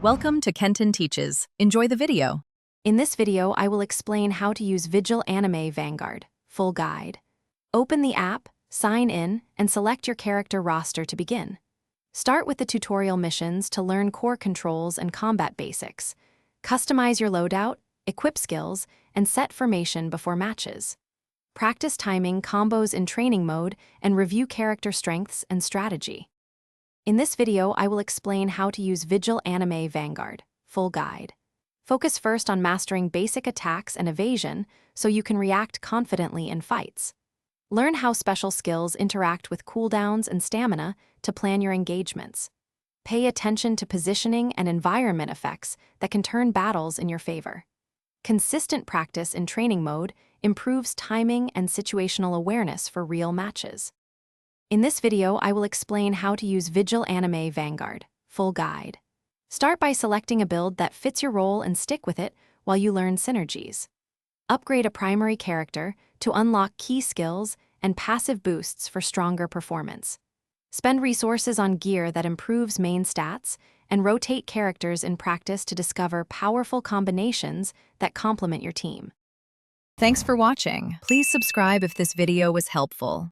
Welcome to Kenton Teaches. Enjoy the video. In this video, I will explain how to use Vigil Anime Vanguard, full guide. Open the app, sign in, and select your character roster to begin. Start with the tutorial missions to learn core controls and combat basics. Customize your loadout, equip skills, and set formation before matches. Practice timing combos in training mode and review character strengths and strategy. In this video, I will explain how to use Vigil Anime Vanguard, full guide. Focus first on mastering basic attacks and evasion so you can react confidently in fights. Learn how special skills interact with cooldowns and stamina to plan your engagements. Pay attention to positioning and environment effects that can turn battles in your favor. Consistent practice in training mode improves timing and situational awareness for real matches. In this video, I will explain how to use Vigil Anime Vanguard, full guide. Start by selecting a build that fits your role and stick with it while you learn synergies. Upgrade a primary character to unlock key skills and passive boosts for stronger performance. Spend resources on gear that improves main stats and rotate characters in practice to discover powerful combinations that complement your team. Thanks for watching. Please subscribe if this video was helpful.